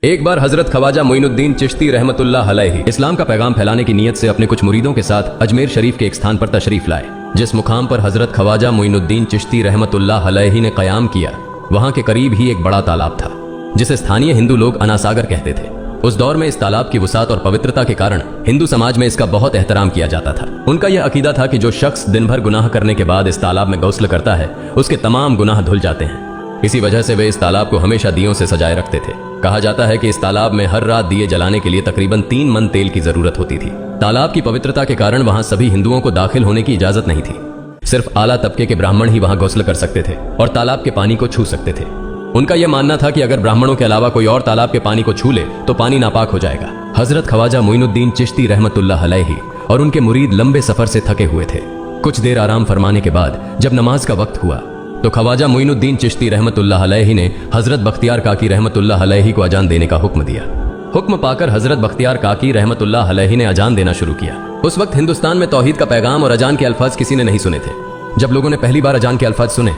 एक बार हजरत ख्वाजा मोइनुद्दीन चिश्ती रहमतुल्लाह अलैहि इस्लाम का पैगाम फैलाने की नीयत से अपने कुछ मुरीदों के साथ अजमेर शरीफ के एक स्थान पर तशरीफ लाए। जिस मुकाम पर हजरत ख्वाजा मोइनुद्दीन चिश्ती रहमतुल्लाह अलैहि ने कयाम किया, वहां के करीब ही एक बड़ा तालाब था जिसे स्थानीय हिंदू लोग अनासागर कहते थे। उस दौर में इस तालाब की वसात और पवित्रता के कारण हिंदू समाज में इसका बहुत एहतराम किया जाता था। उनका यह अकीदा था कि जो शख्स दिन भर गुनाह करने के बाद इस तालाब में गौस्ल करता है, उसके तमाम गुनाह धुल जाते हैं। इसी वजह से वे इस तालाब को हमेशा दियों से सजाए रखते थे। कहा जाता है कि इस तालाब में हर रात दिए जलाने के लिए तकरीबन 3 मन तेल की जरूरत होती थी। तालाब की पवित्रता के कारण वहां सभी हिंदुओं को दाखिल होने की इजाजत नहीं थी। सिर्फ आला तबके के ब्राह्मण ही वहां गौस्ल कर सकते थे और तालाब के पानी को छू सकते थे। उनका यह मानना था कि अगर ब्राह्मणों के अलावा कोई और तालाब के पानी को छू ले तो पानी नापाक हो जाएगा। हजरत ख्वाजा मोइनुद्दीन चिश्ती रहमतुल्लाह अलैहि और उनके मुरीद लंबे सफर से थके हुए थे। कुछ देर आराम फरमाने के बाद जब नमाज का वक्त हुआ तो ख्वाजा मोइनुद्दीन चिश्ती रहमतुल्लाह अलैहि ने हजरत बख्तियार काकी रहमतुल्लाह अलैहि को अजान देने का हुक्म दिया। हुक्म पाकर हजरत बख्तियार काकी रहमतुल्लाह अलैहि ने अजान देना शुरू किया। उस वक्त हिंदुस्तान में तौहीद का पैगाम और अजान के अल्फाज किसी ने नहीं सुने थे। जब लोगों ने पहली बार अजान के अल्फाज सुने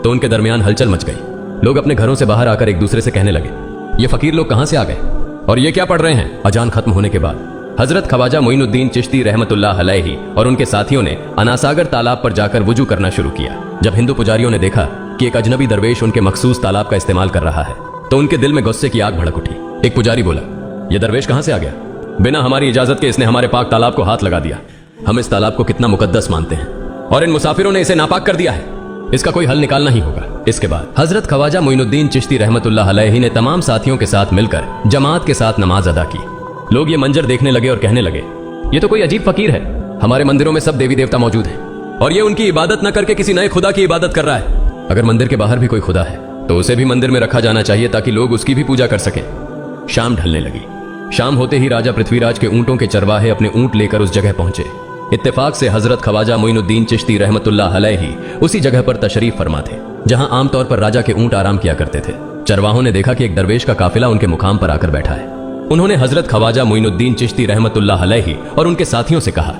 तो उनके दरमियान हलचल मच गई। लोग अपने घरों से बाहर आकर एक दूसरे से कहने लगे, ये फकीर लोग कहां से आ गए और ये क्या पढ़ रहे हैं। अजान खत्म होने के बाद हजरत ख्वाजा मोइनुद्दीन चिश्ती रहमतुल्लाह अलैहि और उनके साथियों ने अनासागर तालाब पर जाकर वुजू करना शुरू किया। जब हिंदू पुजारियों ने देखा कि एक अजनबी दरवेश उनके मखसूस तालाब का इस्तेमाल कर रहा है तो उनके दिल में गुस्से की आग भड़क उठी। एक पुजारी बोला, यह दरवेश कहां से आ गया। बिना हमारी इजाजत के इसने हमारे पाक तालाब को हाथ लगा दिया। हम इस तालाब को कितना मुकद्दस मानते हैं और इन मुसाफिरों ने इसे नापाक कर दिया है। इसका कोई हल निकालना ही होगा। इसके बाद हजरत ख्वाजा मोइनुद्दीन चिश्ती रहमतुल्लाह अलैहि ने तमाम साथियों के साथ मिलकर जमात के साथ नमाज अदा की। लोग ये मंजर देखने लगे और कहने लगे, ये तो कोई अजीब फकीर है। हमारे मंदिरों में सब देवी देवता मौजूद हैं और ये उनकी इबादत न करके किसी नए खुदा की इबादत कर रहा है। अगर मंदिर के बाहर भी कोई खुदा है तो उसे भी मंदिर में रखा जाना चाहिए ताकि लोग उसकी भी पूजा कर सकें। शाम ढलने लगी। शाम होते ही राजा पृथ्वीराज के ऊंटों के चरवाहे अपने ऊंट लेकर उस जगह पहुंचे। इत्तेफाक से हजरत ख्वाजा मोइनुद्दीन चिश्ती रहमतुल्लाह अलैहि उसी जगह पर तशरीफ फरमा थे जहां आमतौर पर राजा के ऊंट आराम किया करते थे। चरवाहों ने देखा कि एक दरवेश का काफिला उनके मुकाम पर आकर बैठा है। उन्होंने हजरत ख्वाजा मोइनुद्दीन चिश्ती रहमतुल्लाह अलैहि और उनके साथियों से कहा,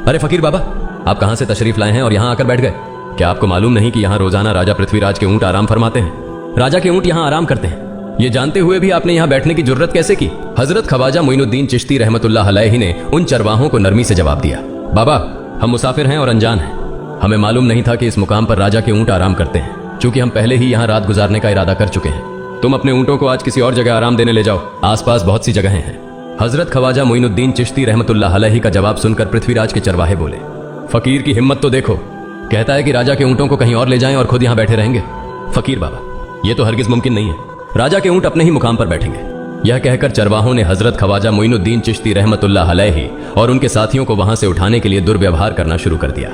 अरे फकीर बाबा, आप कहां से तशरीफ लाए हैं और यहां आकर बैठ गए। क्या आपको मालूम नहीं कि यहां रोजाना राजा पृथ्वीराज के ऊंट आराम फरमाते हैं। राजा के ऊंट यहां आराम करते हैं। ये जानते हुए भी आपने यहां बैठने की जुर्रत कैसे की। हजरत ख्वाजा मोइनुद्दीन चिश्ती रहमतुल्लाह अलैहि ने उन चरवाहों को नरमी से जवाब दिया, बाबा, हम मुसाफिर हैं और अनजान हैं। हमें मालूम नहीं था कि इस मुकाम पर राजा के ऊंट आराम करते हैं। चूंकि हम पहले ही यहाँ रात गुजारने का इरादा कर चुके हैं, तुम अपने ऊंटों को आज किसी और जगह आराम देने ले जाओ। आसपास बहुत सी जगहें हैं। हजरत ख्वाजा मोइनुद्दीन चिश्ती रहमतुल्लाह अलैहि का जवाब सुनकर पृथ्वीराज के चरवाहे बोले, फकीर की हिम्मत तो देखो, कहता है कि राजा के ऊंटों को कहीं और ले जाएं और खुद यहाँ बैठे रहेंगे। फकीर बाबा, ये तो हरगिज मुमकिन नहीं है। राजा के ऊंट अपने ही मुकाम पर बैठेंगे। यह कहकर चरवाहों ने हजरत ख्वाजा मोइनुद्दीन चिश्ती रहमतुल्लाह अलैहि और उनके साथियों को वहां से उठाने के लिए दुर्व्यवहार करना शुरू कर दिया।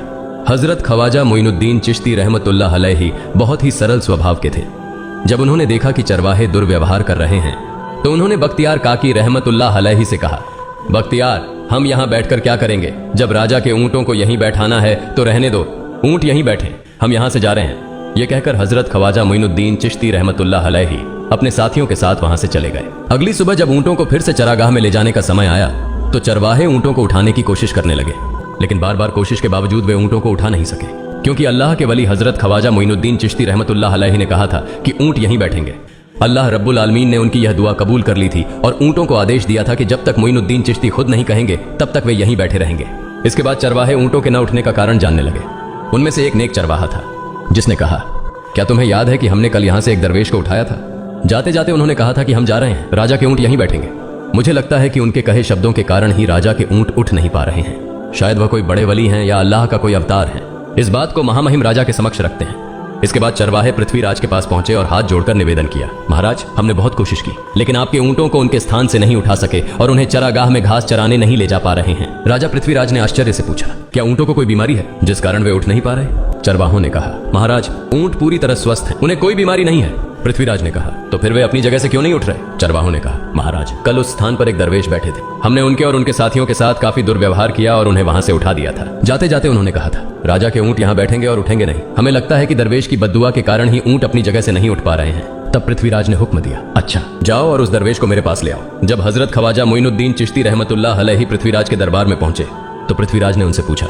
हजरत ख्वाजा मोइनुद्दीन चिश्ती रहमतुल्लाह अलैहि बहुत ही सरल स्वभाव के थे। जब उन्होंने देखा कि चरवाहे दुर्व्यवहार कर रहे हैं तो उन्होंने बख्तियार काकी रहमतुल्लाह अलैहि से कहा, बख्तियार, हम यहाँ बैठकर क्या करेंगे। जब राजा के ऊंटों को यहीं बैठाना है तो रहने दो, ऊंट यहीं बैठे, हम यहाँ से जा रहे हैं। यह कहकर हजरत ख्वाजा मोइनुद्दीन चिश्ती रहमतुल्लाह अलैहि अपने साथियों के साथ वहां से चले गए। अगली सुबह जब ऊंटों को फिर से चरागाह में ले जाने का समय आया तो चरवाहे ऊंटों को उठाने की कोशिश करने लगे, लेकिन बार बार कोशिश के बावजूद वे ऊंटों को उठा नहीं सके, क्योंकि अल्लाह के वली हजरत ख्वाजा मोइनुद्दीन चिश्ती रहमतुल्लाह अलैहि ने कहा था कि ऊंट यहीं बैठेंगे। अल्लाह रब्बुल आलमीन ने उनकी यह दुआ कबूल कर ली थी और ऊंटों को आदेश दिया था कि जब तक मोइनुद्दीन चिश्ती खुद नहीं कहेंगे तब तक वे यहीं बैठे रहेंगे। इसके बाद चरवाहे ऊंटों के न उठने का कारण जानने लगे। उनमें से एक नेक चरवाहा था जिसने कहा, क्या तुम्हें याद है कि हमने कल यहां से एक दरवेश को उठाया था। जाते जाते उन्होंने कहा था कि हम जा रहे हैं, राजा के ऊंट यहीं बैठेंगे। मुझे लगता है कि उनके कहे शब्दों के कारण ही राजा के ऊंट उठ नहीं पा रहे हैं। शायद वह कोई बड़े वली हैं या अल्लाह का कोई अवतार है। इस बात को महामहिम राजा के समक्ष रखते हैं। इसके बाद चरवाहे पृथ्वीराज के पास पहुंचे और हाथ जोड़कर निवेदन किया, महाराज, हमने बहुत कोशिश की लेकिन आपके ऊंटों को उनके स्थान से नहीं उठा सके और उन्हें चरागाह में घास चराने नहीं ले जा पा रहे हैं। राजा पृथ्वीराज ने आश्चर्य से पूछा, क्या ऊंटों को कोई बीमारी है जिस कारण वे उठ नहीं पा रहे। चरवाहों ने कहा, महाराज, ऊंट पूरी तरह स्वस्थ हैं, उन्हें कोई बीमारी नहीं है। पृथ्वीराज ने कहा, तो फिर वे अपनी जगह से क्यों नहीं उठ रहे। चरवाहों ने कहा, महाराज, कल उस स्थान पर एक दरवेश बैठे थे। हमने उनके और उनके साथियों के साथ काफी दुर्व्यवहार किया और उन्हें वहां से उठा दिया था। जाते जाते उन्होंने कहा था, राजा के ऊंट यहाँ बैठेंगे और उठेंगे नहीं। हमें लगता है कि दरवेश की बद्दुआ के कारण ही ऊंट अपनी जगह से नहीं उठ पा रहे हैं। तब पृथ्वीराज ने हुक्म दिया, अच्छा, जाओ और उस दरवेश को मेरे पास ले आओ। जब हजरत ख्वाजा मोइनुद्दीन चिश्ती रहमतुल्लाह अलैहि पृथ्वीराज के दरबार में पहुंचे तो पृथ्वीराज ने उनसे पूछा,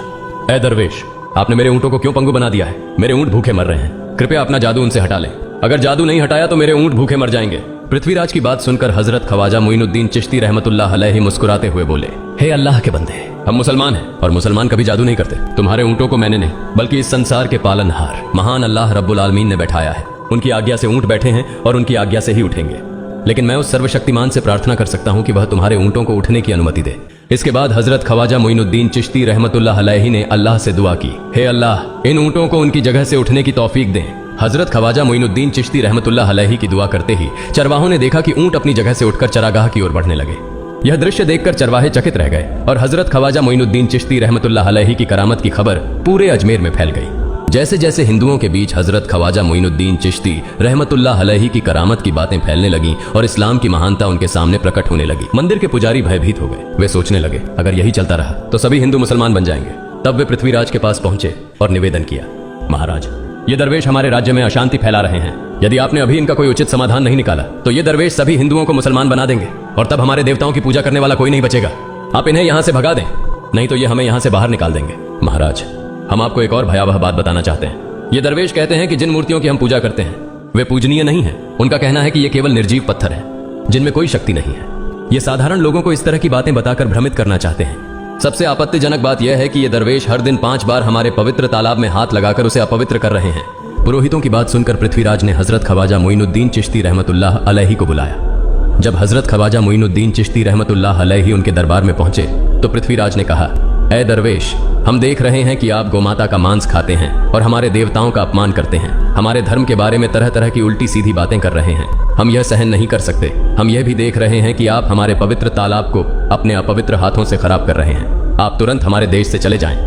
ए दरवेश, आपने मेरे ऊंटों को क्यों पंगु बना दिया है। मेरे ऊंट भूखे मर रहे हैं, कृपया अपना जादू उनसे हटा लें। अगर जादू नहीं हटाया तो मेरे ऊंट भूखे मर जाएंगे। पृथ्वीराज की बात सुनकर हजरत ख्वाजा मोइनुद्दीन चिश्ती रहमतुल्लाह अलैहि मुस्कुराते हुए बोले, हे अल्लाह के बंदे, हम मुसलमान हैं और मुसलमान कभी जादू नहीं करते। तुम्हारे ऊंटों को मैंने नहीं बल्कि इस संसार के पालनहार महान अल्लाह रब्बुल आलमीन ने बैठाया है। उनकी आज्ञा से ऊंट बैठे हैं और उनकी आज्ञा से ही उठेंगे। लेकिन मैं उस सर्वशक्तिमान से प्रार्थना कर सकता हूं कि वह तुम्हारे ऊंटों को उठने की अनुमति दे। इसके बाद हजरत ख्वाजा मोइनुद्दीन चिश्ती रहमतुल्लाह अलैहि ने अल्लाह से दुआ की, हे अल्लाह, इन ऊंटों को उनकी जगह से उठने की तौफीक दें। हजरत ख्वाजा मोइनुद्दीन चिश्ती रहमतुल्लाह अलैहि की दुआ करते ही चरवाहों ने देखा कि ऊंट अपनी जगह से उठकर चरागाह की ओर बढ़ने लगे। यह दृश्य देखकर चरवाहे चकित रह गए और हजरत ख्वाजा मोइनुद्दीन चिश्ती रहमतुल्लाह अलैहि की करामत की खबर पूरे अजमेर में फैल गई। जैसे जैसे हिंदुओं के बीच हजरत ख्वाजा मोइनुद्दीन चिश्ती रहमतुल्लाह अलैहि की करामत की बातें फैलने लगीं और इस्लाम की महानता उनके सामने प्रकट होने लगी, मंदिर के पुजारी भयभीत हो गए। वे सोचने लगे, अगर यही चलता रहा तो सभी हिंदू मुसलमान बन जाएंगे। तब वे पृथ्वीराज के पास पहुंचे और निवेदन किया, महाराज, ये दरवेश हमारे राज्य में अशांति फैला रहे हैं। यदि आपने अभी इनका कोई उचित समाधान नहीं निकाला तो ये दरवेश सभी हिंदुओं को मुसलमान बना देंगे और तब हमारे देवताओं की पूजा करने वाला कोई नहीं बचेगा। आप इन्हें यहाँ से भगा दें, नहीं तो ये हमें यहाँ से बाहर निकाल देंगे। महाराज, हम आपको एक और भयावह बात बताना चाहते हैं। ये दरवेश कहते हैं कि जिन मूर्तियों की हम पूजा करते हैं वे पूजनीय नहीं है। उनका कहना है कि ये केवल निर्जीव पत्थर है जिनमें कोई शक्ति नहीं है। ये साधारण लोगों को इस तरह की बातें बताकर भ्रमित करना चाहते हैं। सबसे आपत्तिजनक बात यह है कि ये दरवेश हर दिन 5 बार हमारे पवित्र तालाब में हाथ लगाकर उसे अपवित्र कर रहे हैं। पुरोहितों की बात सुनकर पृथ्वीराज ने हजरत ख्वाजा मोइनुद्दीन चिश्ती रहमतुल्लाह अलैहि को बुलाया। जब हजरत ख्वाजा मोइनुद्दीन चिश्ती रहमतुल्लाह अलैहि उनके दरबार में पहुंचे तो पृथ्वीराज ने कहा, ऐ दरवेश, हम देख रहे हैं कि आप गोमाता का मांस खाते हैं और हमारे देवताओं का अपमान करते हैं। हमारे धर्म के बारे में तरह तरह की उल्टी सीधी बातें कर रहे हैं। हम यह सहन नहीं कर सकते। हम यह भी देख रहे हैं कि आप हमारे पवित्र तालाब को अपने अपवित्र हाथों से खराब कर रहे हैं। आप तुरंत हमारे देश से चले जाएं।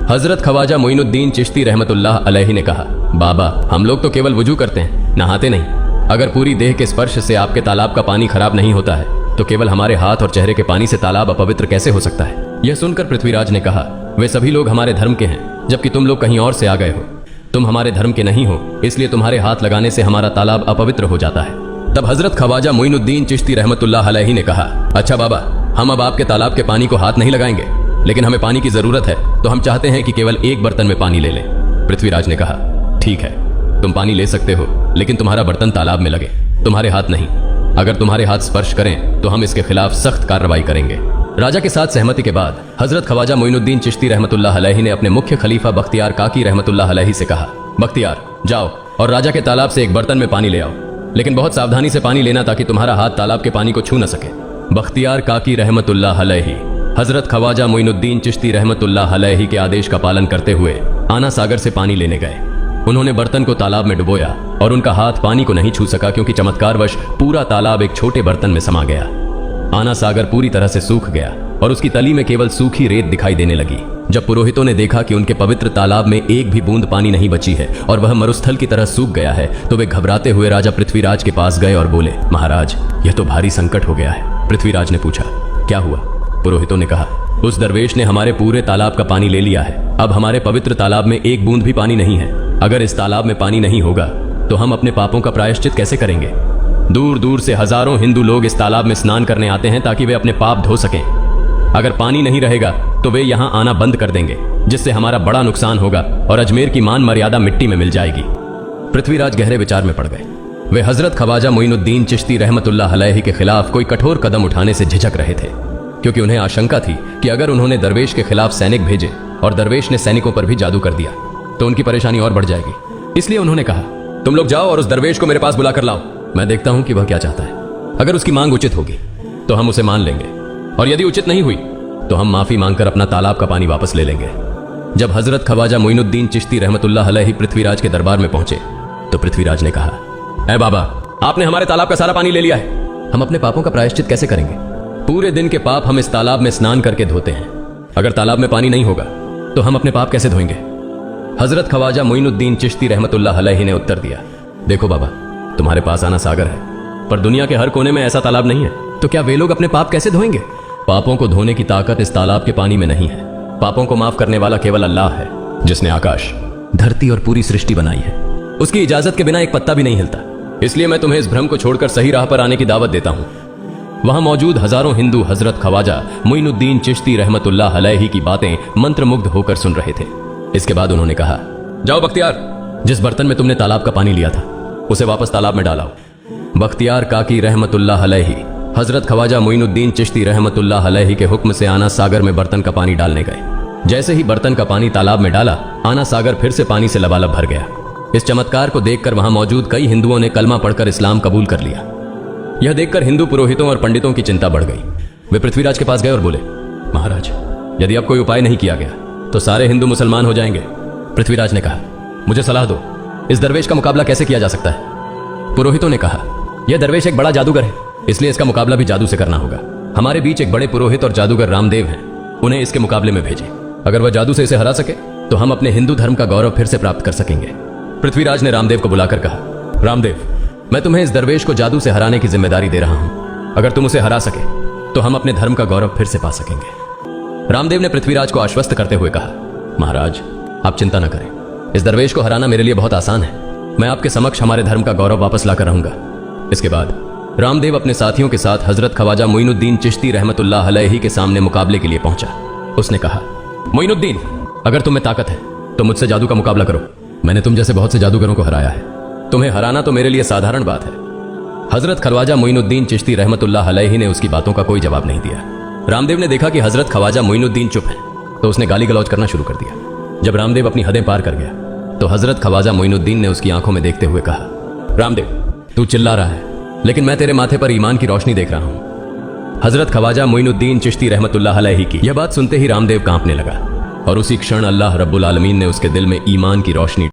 हजरत ख्वाजा मोइनुद्दीन चिश्ती रहमतुल्लाह अलैहि ने कहा, बाबा, हम लोग तो केवल वुजू करते हैं, नहाते नहीं। अगर पूरी देह के स्पर्श से आपके तालाब का पानी खराब नहीं होता है तो केवल हमारे हाथ और चेहरे के पानी से तालाब अपवित्र कैसे हो सकता है? यह सुनकर पृथ्वीराज ने कहा, वे सभी लोग हमारे धर्म के हैं जबकि तुम लोग कहीं और से आ गए हो। तुम हमारे धर्म के नहीं हो, इसलिए तुम्हारे हाथ लगाने से हमारा तालाब अपवित्र हो जाता है। तब हजरत ख्वाजा मोइनुद्दीन चिश्ती रहमतुल्लाह अलैहि ने कहा, अच्छा बाबा, हम अब आपके तालाब के पानी को हाथ नहीं लगाएंगे, लेकिन हमें पानी की जरूरत है तो हम चाहते हैं कि केवल एक बर्तन में पानी ले लें। पृथ्वीराज ने कहा, ठीक है, तुम पानी ले सकते हो, लेकिन तुम्हारा बर्तन तालाब में लगे, तुम्हारे हाथ नहीं। अगर तुम्हारे हाथ स्पर्श करें तो हम इसके खिलाफ सख्त कार्रवाई करेंगे। राजा के साथ सहमति के बाद हजरत ख्वाजा मोइनुद्दीन चिश्ती रहमतुल्लाह अलैहि ने अपने मुख्य खलीफा बख्तियार काकी रहमतुल्लाह अलैहि से कहा, बख्तियार, जाओ और राजा के तालाब से एक बर्तन में पानी ले आओ, लेकिन बहुत सावधानी से पानी लेना ताकि तुम्हारा हाथ तालाब के पानी को छू न सके। बख्तियार काकी रहमतुल्लाह अलैहि हजरत ख्वाजा मोइनुद्दीन चिश्ती रहमतुल्लाह अलैहि के आदेश का पालन करते हुए आना सागर से पानी लेने गए। उन्होंने बर्तन को तालाब में डुबोया और उनका हाथ पानी को नहीं छू सका क्योंकि चमत्कारवश पूरा तालाब एक छोटे बर्तन में समा गया। आना सागर पूरी तरह से सूख गया और उसकी तली में केवल सूखी रेत दिखाई देने लगी। जब पुरोहितों ने देखा कि उनके पवित्र तालाब में एक भी बूंद पानी नहीं बची है और वह मरुस्थल की तरह सूख गया है तो वे घबराते हुए राजा पृथ्वीराज के पास गए और बोले, महाराज, यह तो भारी संकट हो गया है। पृथ्वीराज ने पूछा, क्या हुआ? पुरोहितों ने कहा, उस दरवेश ने हमारे पूरे तालाब का पानी ले लिया है। अब हमारे पवित्र तालाब में एक बूंद भी पानी नहीं है। अगर इस तालाब में पानी नहीं होगा तो हम अपने पापों का प्रायश्चित कैसे करेंगे? दूर दूर से हजारों हिंदू लोग इस तालाब में स्नान करने आते हैं ताकि वे अपने पाप धो सकें। अगर पानी नहीं रहेगा तो वे यहाँ आना बंद कर देंगे, जिससे हमारा बड़ा नुकसान होगा और अजमेर की मान मर्यादा मिट्टी में मिल जाएगी। पृथ्वीराज गहरे विचार में पड़ गए। वे हजरत ख्वाजा मोइनुद्दीन चिश्ती रहमतुल्लाह अलैहि के खिलाफ कोई कठोर कदम उठाने से झिझक रहे थे, क्योंकि उन्हें आशंका थी कि अगर उन्होंने दरवेश के खिलाफ सैनिक भेजे और दरवेश ने सैनिकों पर भी जादू कर दिया तो उनकी परेशानी और बढ़ जाएगी। इसलिए उन्होंने कहा, तुम लोग जाओ और उस दरवेश को मेरे पास बुला कर लाओ। मैं देखता हूं कि वह क्या चाहता है। अगर उसकी मांग उचित होगी तो हम उसे मान लेंगे, और यदि उचित नहीं हुई तो हम माफी मांगकर अपना तालाब का पानी वापस ले लेंगे। जब हजरत ख्वाजा मोइनुद्दीन चिश्ती रहमतुल्लाह अलैहि पृथ्वीराज के दरबार में पहुंचे तो पृथ्वीराज ने कहा, ऐ बाबा, आपने हमारे तालाब का सारा पानी ले लिया है। हम अपने पापों का प्रायश्चित कैसे करेंगे? पूरे दिन के पाप हम इस तालाब में स्नान करके धोते हैं। अगर तालाब में पानी नहीं होगा तो हम अपने पाप कैसे धोएंगे? हजरत ख्वाजा मोइनुद्दीन चिश्ती रहमतुल्लाह अलैहि ने उत्तर दिया, देखो बाबा, तुम्हारे पास आना सागर है, पर दुनिया के हर कोने में ऐसा तालाब नहीं है, तो क्या वे लोग अपने पाप कैसे धोएंगे? पापों को धोने की ताकत इस तालाब के पानी में नहीं है। पापों को माफ करने वाला केवल अल्लाह है, जिसने आकाश, धरती और पूरी सृष्टि बनाई है। उसकी इजाजत के बिना एक पत्ता भी नहीं हिलता। इसलिए मैं तुम्हें इस भ्रम को छोड़कर सही राह पर आने की दावत देता हूं। वहां मौजूद हजारों हिंदू हजरत ख्वाजा मोइनुद्दीन चिश्ती रहमतुल्लाह अलैहि की बातें मंत्रमुग्ध होकर सुन रहे थे। इसके बाद उन्होंने कहा, जाओ बख्तियार, जिस बर्तन में तुमने तालाब का पानी लिया था उसे वापस तालाब में डालाओ। बख्तियार काकी रहमतुल्लाह अलैहि हजरत ख्वाजा मोइनुद्दीन चिश्ती रहमतुल्लाह अलैहि के हुक्म से आना सागर में बर्तन का पानी डालने गए। जैसे ही बर्तन का पानी तालाब में डाला, आना सागर फिर से पानी से लबालब भर गया। इस चमत्कार को देखकर वहां मौजूद कई हिंदुओं ने कलमा पढ़कर इस्लाम कबूल कर लिया। यह देखकर हिंदू पुरोहितों और पंडितों की चिंता बढ़ गई। वे पृथ्वीराज के पास गए और बोले, महाराज, यदि अब कोई उपाय नहीं किया गया तो सारे हिंदू मुसलमान हो जाएंगे। पृथ्वीराज ने कहा, मुझे सलाह दो, इस दरवेश का मुकाबला कैसे किया जा सकता है? पुरोहितों ने कहा, यह दरवेश एक बड़ा जादूगर है, इसलिए इसका मुकाबला भी जादू से करना होगा। हमारे बीच एक बड़े पुरोहित और जादूगर रामदेव हैं, उन्हें इसके मुकाबले में भेजें। अगर वह जादू से इसे हरा सके तो हम अपने हिंदू धर्म का गौरव फिर से प्राप्त कर सकेंगे। पृथ्वीराज ने रामदेव को बुलाकर कहा, रामदेव, मैं तुम्हें इस दरवेश को जादू से हराने की जिम्मेदारी दे रहा हूं। अगर तुम उसे हरा सके तो हम अपने धर्म का गौरव फिर से पा सकेंगे। रामदेव ने पृथ्वीराज को आश्वस्त करते हुए कहा, महाराज, आप चिंता न करें, इस दरवेश को हराना मेरे लिए बहुत आसान है। मैं आपके समक्ष हमारे धर्म का गौरव वापस लाकर रहूंगा। इसके बाद रामदेव अपने साथियों के साथ हजरत ख्वाजा मोइनुद्दीन चिश्ती रहमतुल्लाह अलैहि के सामने मुकाबले के लिए पहुंचा। उसने कहा, मोइनुद्दीन, अगर तुम में ताकत है तो मुझसे जादू का मुकाबला करो। मैंने तुम जैसे बहुत से जादूगरों को हराया है, तुम्हें हराना तो मेरे लिए साधारण बात है। हजरत ख्वाजा मोइनुद्दीन चिश्ती रहमतुल्लाह अलैहि ने उसकी बातों का कोई जवाब नहीं दिया। रामदेव ने देखा कि हजरत ख्वाजा मोइनुद्दीन चुप है, तो उसने गाली गलौज करना शुरू कर दिया। जब रामदेव अपनी हदें पार कर गया तो हजरत ख्वाजा मोइनुद्दीन ने उसकी आंखों में देखते हुए कहा, रामदेव, तू चिल्ला रहा है, लेकिन मैं तेरे माथे पर ईमान की रोशनी देख रहा हूं। हजरत ख्वाजा मोइनुद्दीन चिश्ती रहमतुल्लाह अलैहि की यह बात सुनते ही रामदेव कांपने लगा और उसी क्षण अल्लाह रब्बुल आलमीन ने उसके दिल में ईमान की रोशनी